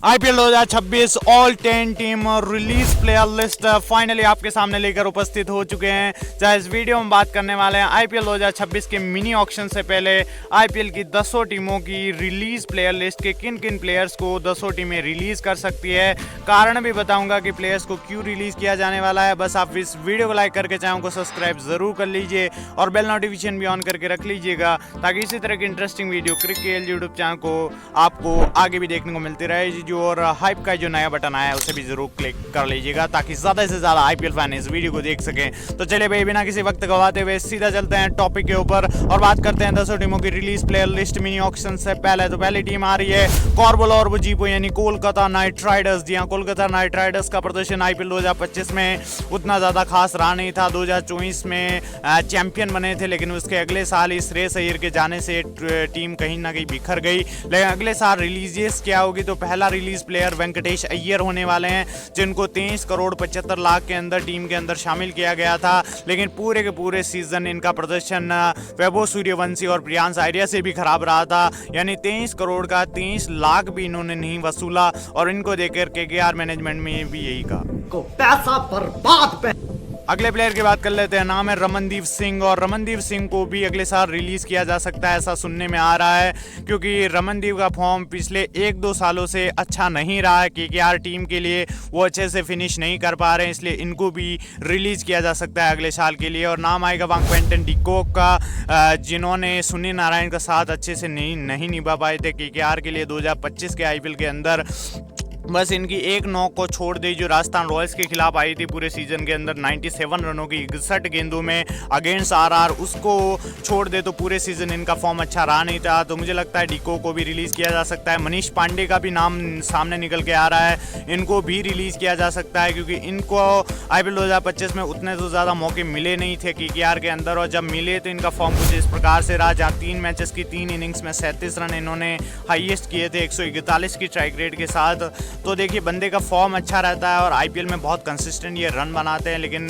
IPL 2026 all 10 team release player list finally आपके सामने लेकर उपस्थित हो चुके हैं। चाहे इस वीडियो में बात करने वाले हैं आईपीएल 2026 के मिनी ऑक्शन से पहले आईपीएल की 10 टीमों की रिलीज प्लेयर लिस्ट के किन किन प्लेयर्स को 10 टीमें रिलीज कर सकती है। कारण भी बताऊंगा कि प्लेयर्स को क्यों रिलीज किया जाने वाला है। बस आप इस वीडियो को लाइक करके चैनल को सब्सक्राइब जरूर कर लीजिए और बेल नोटिफिकेशन भी ऑन करके रख लीजिएगा ताकि इसी तरह की interesting video cricket YouTube channel को आपको आगे भी देखने को मिलती रहे। और हाइप का जो नया बटन आया है उसे भी जरूर क्लिक कर लीजिएगा ताकि ज्यादा से ज्यादा आईपीएल फैन इस वीडियो को देख सकें। तो चलिए भाई बिना किसी वक्त गवाते हुए सीधा चलते हैं टॉपिक के ऊपर और बात करते हैं 10 टीमों की release player list mini auction से पहले। तो पहली टीम आ रही है कॉर्बल और वजीपो यानी कोलकाता नाइट राइडर्स। जी हाँ, कोलकाता नाइट राइडर्स का प्रदर्शन आईपीएल 2025 में उतना ज्यादा खास रहा नहीं था। 2024 में चैंपियन बने थे, लेकिन उसके अगले साल ही श्रेयस अय्यर के जाने से टीम कहीं ना कहीं बिखर गई। लेकिन अगले साल रिलीजेस क्या होगी तो पहला रिलीज प्लेयर वेंकटेश अय्यर होने वाले हैं, जिनको 23 करोड़ 75 लाख के अंदर टीम के अंदर शामिल किया गया था। लेकिन पूरे के पूरे सीजन इनका प्रदर्शन वैभव सूर्यवंशी और प्रियांश आर्या से भी खराब रहा था। यानी 23 करोड़ का 23 लाख भी इन्होंने नहीं वसूला और इनको देखकर केकेआर मैनेजमेंट में भी यही कहा पैसा बर्बाद। अगले प्लेयर की बात कर लेते हैं, नाम है रमनदीप सिंह और रमनदीप सिंह को भी अगले साल रिलीज किया जा सकता है ऐसा सुनने में आ रहा है, क्योंकि रमनदीप का फॉर्म पिछले 1-2 सालों से अच्छा नहीं रहा है। केकेआर टीम के लिए वो अच्छे से फिनिश नहीं कर पा रहे हैं, इसलिए इनको भी रिलीज किया जा सकता है अगले साल के लिए। और नाम आएगा क्विंटन डिकॉक का, जिन्होंने सुनील नारायण का साथ अच्छे से नहीं निभा पाए थे केकेआर के लिए 2025 के आईपीएल के अंदर। बस इनकी एक नॉक को छोड़ दी जो राजस्थान रॉयल्स के खिलाफ आई थी पूरे सीजन के अंदर 97 रनों की 61 गेंदों में अगेंस्ट आरआर, उसको छोड़ दे तो पूरे सीजन इनका फॉर्म अच्छा रहा नहीं था। तो मुझे लगता है डिको को भी रिलीज किया जा सकता है। मनीष पांडे का भी नाम सामने निकल के आ रहा है, इनको भी रिलीज किया जा सकता है क्योंकि इनको आईपीएल 2025 में उतने तो ज़्यादा मौके मिले नहीं थे केकेआर के अंदर, और जब मिले तो इनका फॉर्म कुछ इस प्रकार से रहा जहाँ 3 मैचेस की 3 इनिंग्स में 37 रन इन्होंने हाईएस्ट किए थे 141 की स्ट्राइक रेट के साथ। तो देखिए बंदे का फॉर्म अच्छा रहता है और आईपीएल में बहुत कंसिस्टेंट ये रन बनाते हैं, लेकिन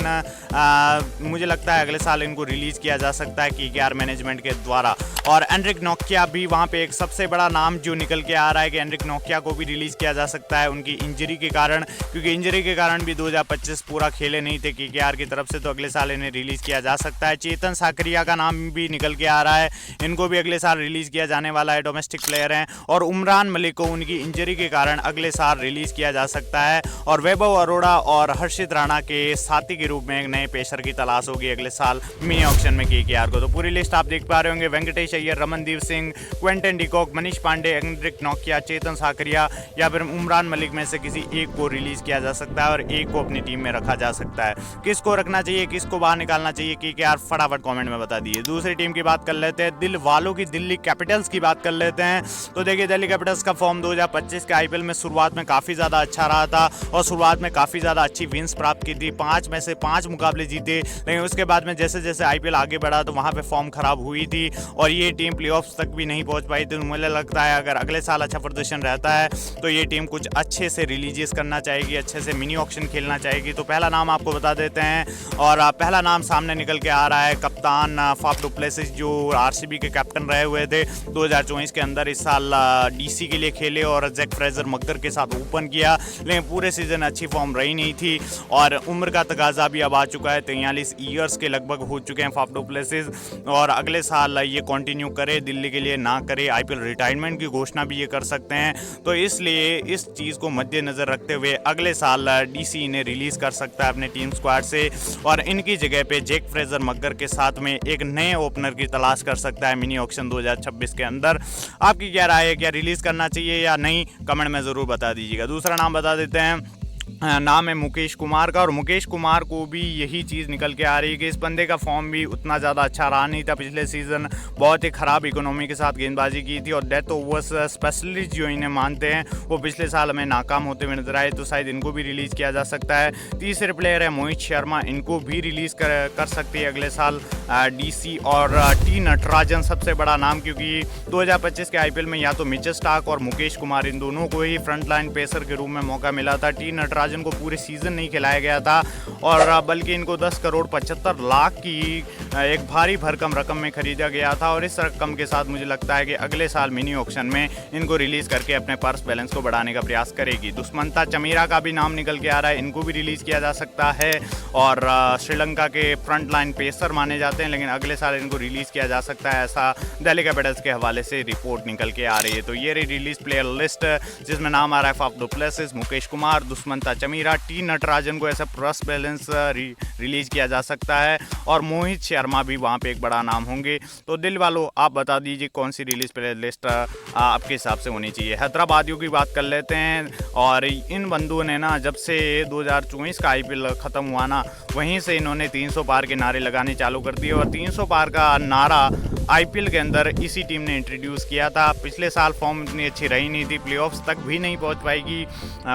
मुझे लगता है अगले साल इनको रिलीज किया जा सकता है केकेआर मैनेजमेंट के द्वारा। और एंड्रिक नोकिया भी वहाँ पे एक सबसे बड़ा नाम जो निकल के आ रहा है कि एंड्रिक नोकिया को भी रिलीज किया जा सकता है उनकी इंजरी के कारण, क्योंकि इंजरी के कारण भी 2025 पूरा खेले नहीं थे केकेआर की तरफ से, तो अगले साल इन्हें रिलीज किया जा सकता है। चेतन साकरिया का नाम भी निकल के आ रहा है, इनको भी अगले साल रिलीज किया जाने वाला है, डोमेस्टिक प्लेयर हैं। और उमरान मलिक को उनकी इंजरी के कारण अगले साल रिलीज किया जा सकता है। और वैभव अरोड़ा और हर्षित राणा के साथी के रूप में एक नए पेसर की तलाश होगी अगले साल मिनी ऑक्शन में केकेआर को। तो पूरी लिस्ट आप देख पा रहे होंगे, Venkatesh Iyer, Ramandeep Singh, Quinton de Kock, Manish Pandey, Anrich नोकिया, चेतन साकरिया या फिर उमरान मलिक में से किसी एक को रिलीज किया जा सकता है और एक को अपनी टीम में रखा जा सकता है। किसको रखना चाहिए, किसको बाहर निकालना चाहिए केकेआर फटाफट कमेंट में बता दीजिए। दूसरी टीम की बात कर लेते हैं, दिल वालों की दिल्ली कैपिटल्स की बात कर लेते हैं। तो देखिए दिल्ली कैपिटल्स का फॉर्म 2025 के आईपीएल में शुरुआत में काफ़ी ज़्यादा अच्छा रहा था और शुरुआत में काफ़ी ज़्यादा अच्छी विन्स प्राप्त की थी, 5 में से 5 मुकाबले जीते। लेकिन उसके बाद में जैसे जैसे आईपीएल आगे बढ़ा तो वहाँ पे फॉर्म खराब हुई थी और ये टीम प्लेऑफ्स तक भी नहीं पहुँच पाई थी। तो मुझे लगता है अगर अगले साल अच्छा प्रदर्शन रहता है तो ये टीम कुछ अच्छे से रिलीजियस करना चाहेगी, अच्छे से मिनी ऑक्शन खेलना चाहेगी। तो पहला नाम आपको बता देते हैं और पहला नाम सामने निकल के आ रहा है कप्तान फाफ डु प्लेसिस, जो आरसीबी के कैप्टन रहे हुए थे 2024 के अंदर। इस साल डीसी के लिए खेले और जैक फ्रेजर मक्कर के साथ ओपन किया, लेकिन पूरे सीजन अच्छी फॉर्म रही नहीं थी और उम्र का तकाजा भी अब आ चुका है, 43 ईयर्स के लगभग हो चुके हैं फाफ डु प्लेसिस। और अगले साल ये कंटिन्यू करे दिल्ली के लिए ना करे, आईपीएल रिटायरमेंट की घोषणा भी ये कर सकते हैं। तो इसलिए इस चीज़ को मद्देनजर रखते हुए अगले साल डीसी इन्हें रिलीज कर सकता है अपने टीम स्क्वाड से और इनकी जगह पे जैक फ्रेजर मक्कर के साथ में एक नए ओपनर की तलाश कर सकता है मिनी ऑक्शन 2026 के अंदर। आपकी क्या राय है, क्या रिलीज करना चाहिए या नहीं, कमेंट में ज़रूर बता दीजिएगा। दूसरा नाम बता देते हैं, नाम है मुकेश कुमार का और मुकेश कुमार को भी यही चीज़ निकल के आ रही है कि इस बंदे का फॉर्म भी उतना ज़्यादा अच्छा रहा नहीं था। पिछले सीज़न बहुत ही ख़राब इकोनॉमी के साथ गेंदबाजी की थी और डेथ ओवर्स स्पेशलिस्ट जो इन्हें मानते हैं वो पिछले साल हमें नाकाम होते हुए नजर आए, तो शायद इनको भी रिलीज़ किया जा सकता है। तीसरे प्लेयर है मोहित शर्मा, इनको भी रिलीज़ कर सकती है अगले साल डीसी। और टी नटराजन सबसे बड़ा नाम, क्योंकि 2025 के आईपीएल में या तो मिचेल स्टार्क और मुकेश कुमार इन दोनों को ही फ्रंट लाइन पेसर के रूप में मौका मिला था। टी नटराजन नटराजन को पूरे सीज़न नहीं खिलाया गया था और बल्कि इनको 10 करोड़ 75 लाख की एक भारी भरकम रकम में ख़रीदा गया था। और इस रकम के साथ मुझे लगता है कि अगले साल मिनी ऑक्शन में इनको रिलीज़ करके अपने पर्स बैलेंस को बढ़ाने का प्रयास करेगी। दुष्मंता चमीरा का भी नाम निकल के आ रहा है, इनको भी रिलीज़ किया जा सकता है और श्रीलंका के फ्रंट लाइन पेसर माने जाते हैं, लेकिन अगले साल इनको रिलीज़ किया जा सकता है, ऐसा दिल्ली कैपिटल्स के हवाले से रिपोर्ट निकल के आ रही है। तो ये रही रिलीज प्लेयर लिस्ट जिसमें नाम आ रहा है Faf du Plessis, Mukesh Kumar, Dushmantha Chameera, T Natarajan को ऐसा पर्स बैलेंस रिलीज़ किया जा सकता है और मोहित शर्मा भी वहाँ पे एक बड़ा नाम होंगे। तो दिल वालों आप बता दीजिए कौन सी रिलीज प्लेयर लिस्ट आपके हिसाब से होनी चाहिए। हैदराबादियों की बात कर लेते हैं और इन बंधुओं ने ना जब से 2024 का IPL ख़त्म हुआ ना, वहीं से इन्होंने 300 पार के नारे लगाने चालू कर दिए और 300 पार का नारा IPL के अंदर इसी टीम ने इंट्रोड्यूस किया था। पिछले साल फॉर्म इतनी अच्छी रही नहीं थी, प्लेऑफ्स तक भी नहीं पहुंच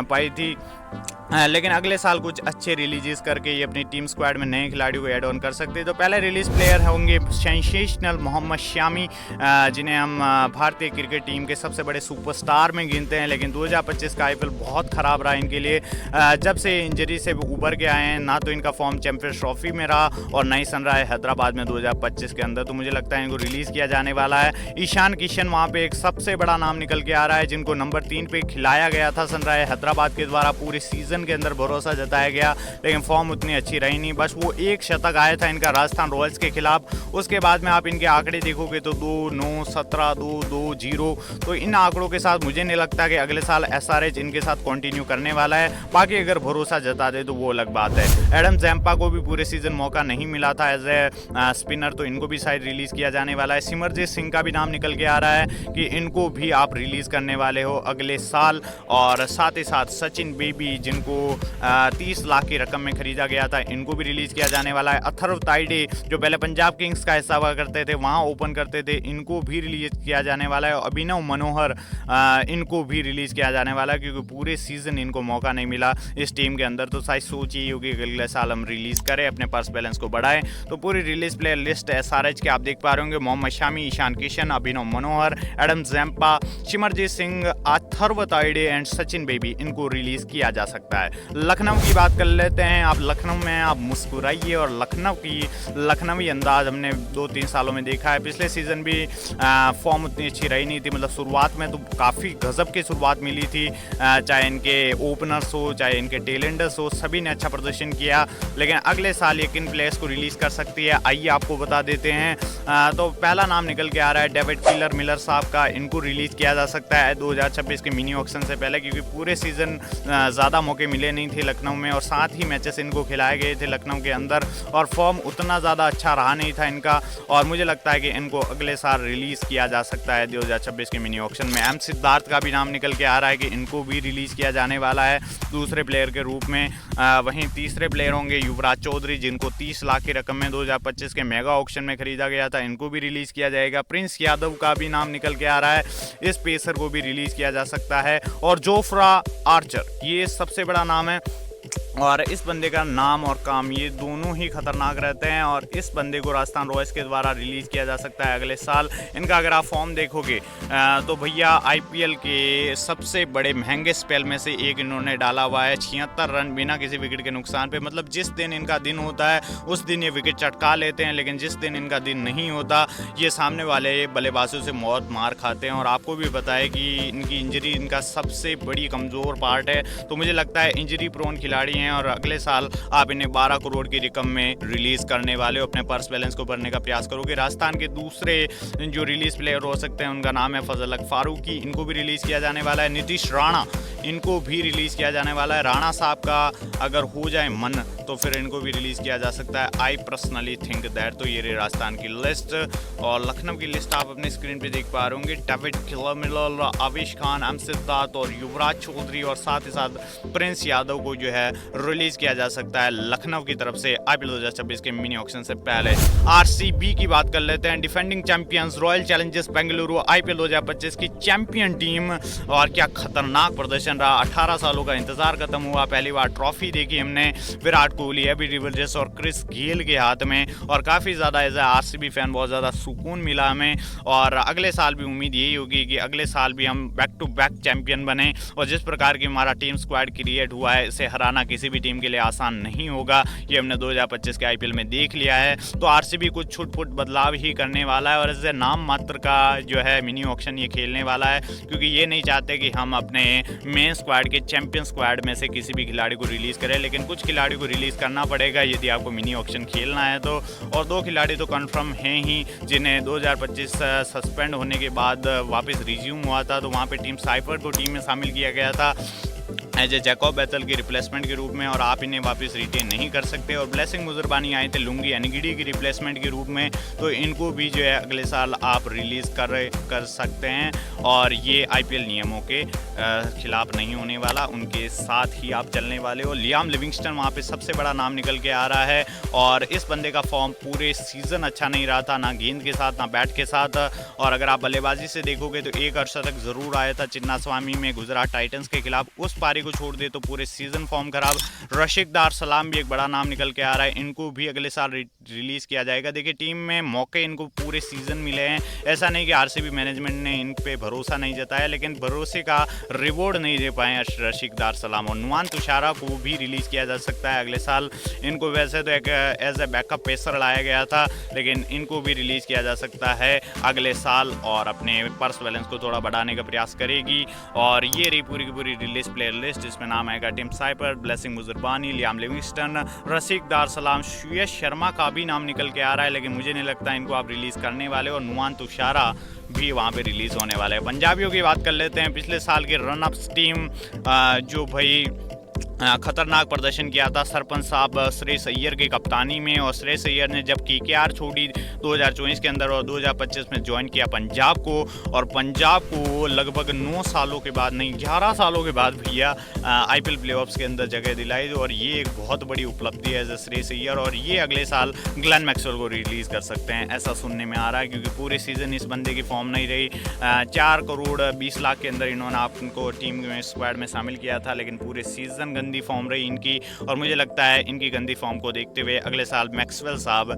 पाई थी, लेकिन अगले साल कुछ अच्छे रिलीजेस करके ये अपनी टीम स्क्वाड में नए खिलाड़ियों को ऐड ऑन कर सकते हैं। तो पहले रिलीज प्लेयर होंगे सेंसेशनल मोहम्मद शामी, जिन्हें हम भारतीय क्रिकेट टीम के सबसे बड़े सुपरस्टार में गिनते हैं, लेकिन 2025 का IPL बहुत ख़राब रहा इनके लिए। जब से इंजरी से उभर के आए हैं ना तो इनका फॉर्म चैंपियंस ट्रॉफी में रहा और ना ही सन रहा है हैदराबाद में 2025 के अंदर। तो मुझे लगता है इनको रिलीज़ किया जाने वाला है। ईशान किशन वहाँ पर एक सबसे बड़ा नाम निकल के आ रहा है, जिनको नंबर 3 पे खिलाया गया था सन रहा है हैदराबाद के द्वारा। पूरे सीज़न के अंदर भरोसा जताया गया, लेकिन फॉर्म उतनी अच्छी रही नहीं। बस वो एक शतक आया था इनका राजस्थान रॉयल्स के खिलाफ, उसके बाद में आप इनके आंकड़े देखोगे तो 2-9, 17, 2-2, 0। तो इन आंकड़ों के साथ मुझे नहीं लगता कि अगले साल SRH इनके साथ कंटिन्यू करने वाला है। बाकी अगर भरोसा जता दे तो वो अलग बात है। एडम जैम्पा को भी पूरे सीजन मौका नहीं मिला था एज ए स्पिनर, तो इनको भी शायद रिलीज़ किया जाने वाला है। सिमरजीत सिंह का भी नाम निकल के आ रहा है कि इनको भी आप रिलीज़ करने वाले हो अगले साल। और साथ ही साथ सचिन बेबी, जिनको 30 लाख की रकम में खरीदा गया था, इनको भी रिलीज़ किया जाने वाला है। अथर्व ताइडे जो पहले पंजाब किंग्स का हिस्सा हुआ करते थे, वहाँ ओपन करते थे, इनको भी रिलीज़ किया जाने वाला है। अभिनव मनोहर, इनको भी रिलीज़ किया जाने वाला है क्योंकि पूरे सीज़न इनको मौका नहीं मिला इस टीम के अंदर। तो शायद सोच ये होगी कि अगले साल हम रिलीज़ करें, अपने पर्स बैलेंस को बढ़ाएं। तो पूरी रिलीज प्लेयर लिस्ट SRH के आप देख पा रहे होंगे, Mohammed Shami, Ishan Kishan, Abhinav Manohar, Adam Zampa, Simarjeet Singh, Atharva Taide and Sachin Baby, इनको रिलीज़ किया जा सकता है। लखनऊ की बात कर लेते हैं। आप लखनऊ में आप मुस्कुराइए और लखनवी अंदाज हमने 2-3 सालों में देखा है। पिछले सीज़न भी फॉर्म उतनी अच्छी रही नहीं थी, मतलब शुरुआत में तो काफ़ी गजब की शुरुआत मिली थी, चाहे इनके ओपनर्स हो चाहे इनके टेलेंडर्स हो, सभी ने अच्छा प्रदर्शन किया। लेकिन अगले साल ये किन प्लेयर्स को रिलीज़ कर सकती है आइए आपको बता देते हैं। तो पहला नाम निकल के आ रहा है डेविड मिलर साहब का, इनको रिलीज़ किया जा सकता है 2026 के मिनी ऑक्शन से पहले, क्योंकि पूरे सीज़न ज़्यादा मौके मिले नहीं थे लखनऊ में और साथ ही मैचेस इनको खिलाए गए थे लखनऊ के अंदर और फॉर्म उतना ज़्यादा अच्छा रहा नहीं था इनका। और मुझे लगता है कि इनको अगले साल रिलीज़ किया जा सकता है 2026 के मिनी ऑक्शन में। एम सिद्धार्थ का भी नाम निकल के आ रहा है कि इनको भी रिलीज़ किया जाने वाला है दूसरे प्लेयर के रूप में। वहीं तीसरे प्लेयर होंगे युवराज चौधरी, जिनको 30 लाख की रकम में 2025 के मेगा ऑक्शन में खरीदा गया था, इनको भी रिलीज़ किया जाएगा। प्रिंस यादव का भी नाम निकल के आ रहा है, इस पेसर को भी रिलीज़ किया जा सकता है। और जोफ्रा आर्चर, ये सबसे बड़ा नाम है और इस बंदे का नाम और काम ये दोनों ही खतरनाक रहते हैं और इस बंदे को राजस्थान रॉयल्स के द्वारा रिलीज़ किया जा सकता है अगले साल। इनका अगर आप फॉर्म देखोगे तो भैया IPL के सबसे बड़े महंगे स्पेल में से एक इन्होंने डाला हुआ है, 76 रन बिना किसी विकेट के नुकसान पे। मतलब जिस दिन इनका दिन होता है उस दिन ये विकेट चटका लेते हैं, लेकिन जिस दिन इनका दिन नहीं होता ये सामने वाले बल्लेबाजों से मौत मार खाते हैं। और आपको भी पता है कि इनकी इंजरी इनका सबसे बड़ी कमज़ोर पार्ट है, तो मुझे लगता है इंजरी प्रोन खिलाड़ी हैं और अगले साल आप इन्हें 12 करोड़ की रकम में रिलीज़ करने वाले हो, अपने पर्स बैलेंस को भरने का प्रयास करोगे। राजस्थान के दूसरे जो रिलीज़ प्लेयर हो सकते हैं उनका नाम है फजल हक फारूकी, इनको भी रिलीज़ किया जाने वाला है। नीतीश राणा, इनको भी रिलीज़ किया जाने वाला है। राणा साहब का अगर हो जाए मन तो फिर इनको भी रिलीज़ किया जा सकता है। I personally think that. तो ये रही राजस्थान की लिस्ट और लखनऊ की लिस्ट आप अपने स्क्रीन पे देख पा रहे होंगे। David Miller, Avesh Khan, M Siddharth और युवराज चौधरी और साथ ही साथ प्रिंस यादव को जो है रिलीज़ किया जा सकता है लखनऊ की तरफ से IPL 2026 के मिनी ऑक्शन से पहले। RCB की बात कर लेते हैं। Defending champions royal Challengers Bengaluru IPL 2025 की चैंपियन टीम, और क्या खतरनाक प्रदर्शन रहा। 18 सालों का इंतजार खत्म हुआ, पहली बार ट्रॉफी देखी हमने। विराट कोहली, एबी डिविलियर्स और क्रिस गेल के हाथ में। और काफ़ी ज़्यादा एज ए आरसीबी फैन बहुत ज़्यादा सुकून मिला हमें। और अगले साल भी उम्मीद यही होगी कि अगले साल भी हम बैक टू बैक चैंपियन बने। और जिस प्रकार की हमारा टीम स्क्वाड क्रिएट हुआ है, इसे हराना किसी भी टीम के लिए आसान नहीं होगा। ये हमने 2025 के आईपीएल में देख लिया है। तो आरसीबी कुछ छुट-पुट बदलाव ही करने वाला है और इसे नाम मात्र का जो है मिनी ऑक्शन ये खेलने वाला है, क्योंकि ये नहीं चाहते कि हम अपने मेन स्क्वाड के चैंपियन स्क्वाड में से किसी भी खिलाड़ी को रिलीज़ करें, लेकिन कुछ खिलाड़ी को रिलीज़ करना पड़ेगा यदि आपको मिनी ऑक्शन खेलना है तो। और 2 खिलाड़ी तो कंफर्म हैं ही, जिन्हें 2025 सस्पेंड होने के बाद वापस रिज्यूम हुआ था, तो वहाँ पे टीम साइफर को टीम में शामिल किया गया था एज ए जैकब बैतल की रिप्लेसमेंट के रूप में, और आप इन्हें वापस रिटेन नहीं कर सकते। और ब्लेसिंग मुजरबानी आए थे लुंगी एनगिडी की रिप्लेसमेंट के रूप में, तो इनको भी जो है अगले साल आप रिलीज़ कर सकते हैं। और ये आईपीएल नियमों के खिलाफ नहीं होने वाला, उनके साथ ही आप चलने वाले हो। लियाम लिविंगस्टन वहाँ पे सबसे बड़ा नाम निकल के आ रहा है, और इस बंदे का फॉर्म पूरे सीज़न अच्छा नहीं रहा था, ना गेंद के साथ ना बैट के साथ। और अगर आप बल्लेबाजी से देखोगे तो एक अर्शतक ज़रूर आया था चिन्नास्वामी में गुजरात टाइटंस के खिलाफ, उस पारी को छोड़ दे तो पूरे सीजन फॉर्म खराब। रशीद दार सलाम भी एक बड़ा नाम निकल के आ रहा है, इनको भी अगले साल रिलीज किया जाएगा। देखिए टीम में मौके इनको पूरे सीजन मिले हैं, ऐसा नहीं कि आरसीबी मैनेजमेंट ने इन पे भरोसा नहीं जताया, लेकिन भरोसे का रिवॉर्ड नहीं दे पाए रशीद दार सलाम। और नुआन तुषारा को भी रिलीज किया जा सकता है अगले साल। इनको वैसे तो एक एज ए बैकअप पेसर लाया गया था, लेकिन इनको भी रिलीज किया जा सकता है अगले साल, और अपने पर्स बैलेंस को थोड़ा बढ़ाने का प्रयास करेगी। और ये रही पूरी की पूरी रिलीज प्लेयर लिस्ट, जिसमें नाम आएगा Tim Seifert, Blessing Muzarabani, Liam Livingstone, Rashid Dar Salam, सुयश शर्मा का भी नाम निकल के आ रहा है, लेकिन मुझे नहीं लगता इनको आप रिलीज करने वाले। और नुआन तुषारा भी वहाँ पे रिलीज होने वाले हैं। पंजाबियों की बात कर लेते हैं। पिछले साल की रनअप्स टीम जो भाई खतरनाक प्रदर्शन किया था सरपंच साहब श्रेयस अय्यर की कप्तानी में, और श्रेयस अय्यर ने जब केकेआर छोड़ी 2024 के अंदर और 2025 में ज्वाइन किया पंजाब को, और पंजाब को लगभग 9 सालों के बाद, नहीं 11 सालों के बाद भैया आईपीएल प्लेऑफ्स के अंदर जगह दिलाई, और ये एक बहुत बड़ी उपलब्धि है श्रेयस अय्यर। और ये अगले साल ग्लेन मैक्सवेल को रिलीज़ कर सकते हैं, ऐसा सुनने में आ रहा है, क्योंकि पूरे सीज़न इस बंदे की फॉर्म नहीं रही। 4 करोड़ 20 लाख के अंदर इन्होंने आपको टीम में स्क्वाड में शामिल किया था, लेकिन पूरे सीज़न गंदी फॉर्म रही इनकी। और मुझे लगता है इनकी गंदी फॉर्म को देखते हुए अगले साल मैक्सवेल साहब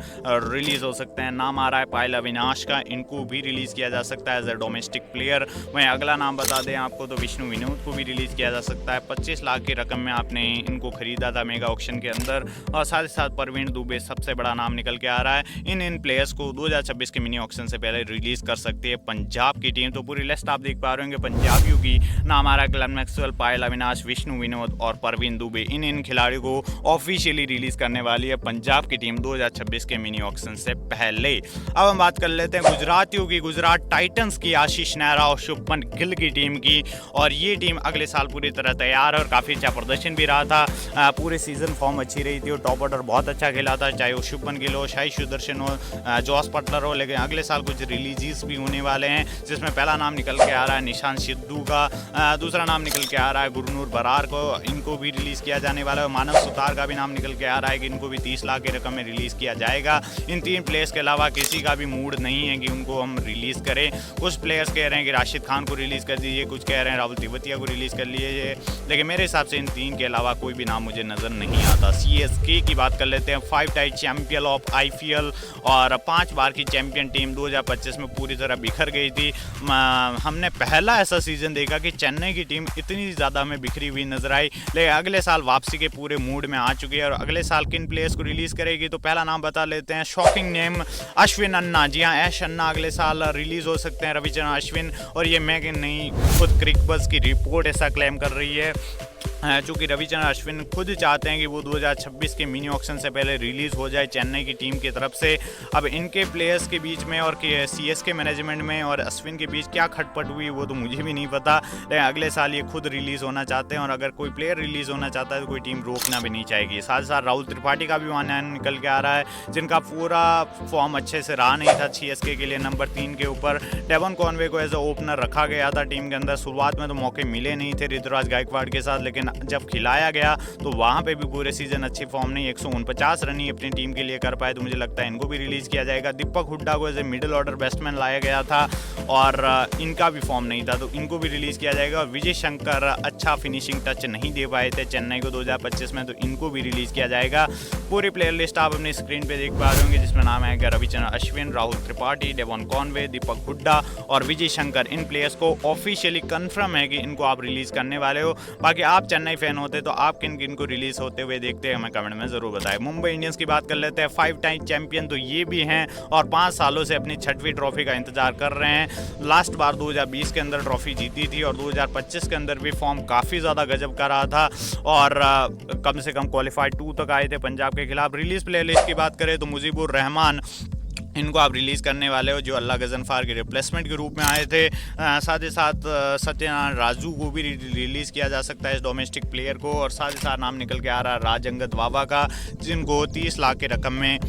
रिलीज़ हो सकते हैं। नाम आ रहा है पायल अविनाश का, इनको भी रिलीज़ किया जा सकता है एज ए डोमेस्टिक प्लेयर। वहीं अगला नाम बता दें आपको तो विष्णु विनोद को भी रिलीज़ किया जा सकता है। 25 लाख की रकम में आपने इनको खरीदा था मेगा ऑक्शन के अंदर। और साथ ही साथ परवीन दुबे सबसे बड़ा नाम निकल के आ रहा है। इन प्लेयर्स को 2026 के मिनी ऑक्शन से पहले रिलीज़ कर सकती है पंजाब की टीम। तो पूरी लिस्ट आप देख पा रहे होंगे पंजाबियों की। नाम आ रहा है ग्लेन मैक्सवेल, पायल अविनाश, विष्णु विनोद और परवीन दुबे। इन खिलाड़ियों को ऑफिशियली रिलीज करने वाली है पंजाब की टीम 2026 के मिनी ऑक्शन से पहले। अब हम बात कर लेते हैं गुजरातियों की, गुजरात टाइटंस की, आशीष नेहरा और शुभमन गिल की टीम की। और ये टीम अगले साल पूरी तरह तैयार है और काफ़ी अच्छा प्रदर्शन भी रहा था। पूरे सीजन फॉर्म अच्छी रही थी और टॉप ऑर्डर बहुत अच्छा खेला था, चाहे वो शुभमन गिल हो, शाही सुदर्शन हो, जॉस बटलर हो। लेकिन अगले साल कुछ रिलीजेस भी होने वाले हैं, जिसमें पहला नाम निकल के आ रहा है निशांत सिद्धू का, दूसरा नाम निकल के आ रहा है गुरनूर बरार को, इनको भी रिलीज़ किया जाने वाला है। मानव सुतार का भी नाम निकल के आ रहा है कि इनको भी 30 लाख की रकम में रिलीज़ किया जाएगा। इन 3 प्लेयर्स के अलावा किसी का भी मूड नहीं है कि उनको हम रिलीज़ करें। कुछ प्लेयर्स कह रहे हैं कि राशिद खान को रिलीज़ कर दीजिए, कुछ कह रहे हैं राहुल तिवतिया को रिलीज़ कर लीजिए, लेकिन मेरे हिसाब से इन 3 के अलावा कोई भी नाम मुझे नज़र नहीं आता। CSK की बात कर लेते हैं। 5 टाइम चैंपियन ऑफ IPL और 5 बार की चैंपियन टीम 2025 में पूरी तरह बिखर गई थी। हमने पहला ऐसा सीज़न देखा कि चेन्नई की टीम इतनी ज़्यादा हमें बिखरी हुई नजर आई, लेकिन अगले साल वापसी के पूरे मूड में आ चुकी है। और अगले साल किन प्लेयर्स को रिलीज़ करेगी, तो पहला नाम बता लेते हैं, शॉकिंग नेम अश्विन अन्ना। जी हाँ, ऐश अन्ना अगले साल रिलीज़ हो सकते हैं, रविचंद्रन अश्विन। और ये मैं कि नहीं, खुद क्रिकबज़ की रिपोर्ट ऐसा क्लेम कर रही है, चूँकि रविचंद्रन अश्विन खुद चाहते हैं कि वो 2026 के मिनी ऑक्शन से पहले रिलीज़ हो जाए चेन्नई की टीम की तरफ से। अब इनके प्लेयर्स के बीच में और CSK मैनेजमेंट में और अश्विन के बीच क्या खटपट हुई वो तो मुझे भी नहीं पता, लेकिन अगले साल ये खुद रिलीज़ होना चाहते हैं। और अगर कोई प्लेयर रिलीज़ होना चाहता है तो कोई टीम रोकना भी नहीं चाहेगी। साथ साथ राहुल त्रिपाठी का भी वहाँ निकल के आ रहा है, जिनका पूरा फॉर्म अच्छे से रहा नहीं था CSK के लिए। नंबर 3 के ऊपर डेवन कॉनवे को एज ए ओपनर रखा गया था टीम के अंदर। शुरुआत में तो मौके मिले नहीं थे ऋतुराज गायकवाड़ के साथ, लेकिन लेकिन जब खिलाया गया तो वहाँ पे भी पूरे सीजन अच्छी फॉर्म नहीं, 149 रन ही अपनी टीम के लिए कर पाए, तो मुझे लगता है इनको भी रिलीज़ किया जाएगा। दीपक हुड्डा को as a middle order batsman लाया गया था और इनका भी फॉर्म नहीं था, तो इनको भी रिलीज़ किया जाएगा। और विजय शंकर अच्छा फिनिशिंग टच नहीं दे पाए थे चेन्नई को 2025 में, तो इनको भी रिलीज़ किया जाएगा। पूरी प्लेयर लिस्ट आप अपनी स्क्रीन पे देख पा रहे होंगे, जिसमें नाम आएगा रविचंद्रन अश्विन, राहुल त्रिपाठी, डेवन कॉनवे, दीपक हुड्डा और विजय शंकर। इन प्लेयर्स को ऑफिशियली कंफर्म है कि इनको आप रिलीज़ करने वाले हो। बाकी आप चेन्नई फैन होते तो आप किन किन को रिलीज़ होते हुए देखते हैं हमें कमेंट में ज़रूर बताएं। मुंबई इंडियंस की बात कर लेते हैं। 5 टाइम चैंपियन तो ये भी हैं और 5 सालों से अपनी 6वीं ट्रॉफी का इंतजार कर रहे हैं। लास्ट बार 2020 के अंदर ट्रॉफी जीती थी और 2025 के अंदर भी फॉर्म काफ़ी ज़्यादा गजब का रहा था और कम से कम क्वालिफाइड 2 तक आए थे पंजाब के खिलाफ। रिलीज प्लेयर लिस्ट की बात करें तो मुजीबुर रहमान, इनको आप रिलीज़ करने वाले हो, जो अल्लाह गजनफार के रिप्लेसमेंट के रूप में आए थे। साथ ही साथ सत्यनारायण राजू को भी रिलीज़ किया जा सकता है इस डोमेस्टिक प्लेयर को। और साथ ही साथ नाम निकल के आ रहा है राज अंगद बाबा का, जिनको 30 लाख के रकम में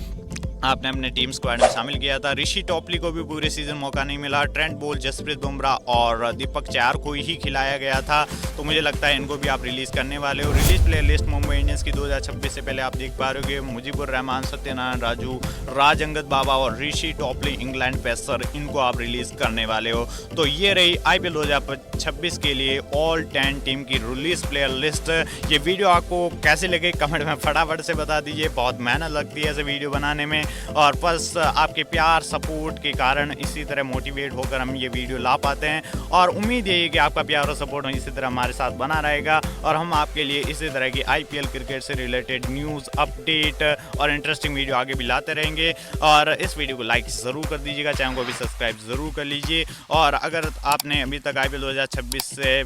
आपने अपने टीम स्क्वाड में शामिल किया था। ऋषि टॉपली को भी पूरे सीजन मौका नहीं मिला। ट्रेंट बोल्ट, जसप्रीत बुमराह और दीपक चहर को ही खिलाया गया था, तो मुझे लगता है इनको भी आप रिलीज़ करने वाले हो। Release player list Mumbai Indians की 2026 से पहले आप देख पा रहे हो, मुजीबुर रहमान, सत्यनारायण राजू, राज अंगद बाबा और ऋषि टॉपली इंग्लैंड पेसर, इनको आप रिलीज़ करने वाले हो। तो ये रही IPL 2026 के लिए ऑल 10 टीम की रिलीज प्लेयर लिस्ट। ये वीडियो आपको कैसे लगे कमेंट में फटाफट से बता दीजिए। बहुत मेहनत लगती है ऐसे वीडियो बनाने में और बस आपके प्यार सपोर्ट के कारण इसी तरह मोटिवेट होकर हम ये वीडियो ला पाते हैं। और उम्मीद यही है कि आपका प्यार और सपोर्ट इसी तरह हमारे साथ बना रहेगा और हम आपके लिए इसी तरह की IPL क्रिकेट से रिलेटेड न्यूज़, अपडेट और इंटरेस्टिंग वीडियो आगे भी लाते रहेंगे। और इस वीडियो को लाइक ज़रूर कर दीजिएगा, चैनल को भी सब्सक्राइब ज़रूर कर लीजिए। और अगर आपने अभी तक IPL 2026 से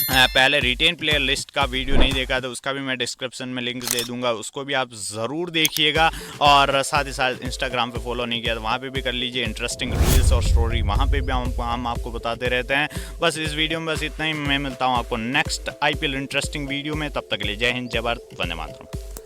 पहले रिटेन प्लेयर लिस्ट का वीडियो नहीं देखा तो उसका भी मैं डिस्क्रिप्शन में लिंक दे दूंगा, उसको भी आप ज़रूर देखिएगा। और साथ ही साथ इंस्टाग्राम पे फॉलो नहीं किया तो वहाँ पे भी कर लीजिए, इंटरेस्टिंग रील्स और स्टोरी वहाँ पे भी हम आपको बताते रहते हैं। बस इस वीडियो में बस इतना ही, मैं मिलता हूँ आपको नेक्स्ट IPL इंटरेस्टिंग वीडियो में। तब तक के लिए जय हिंद, जय भारत, वंदे मातरम।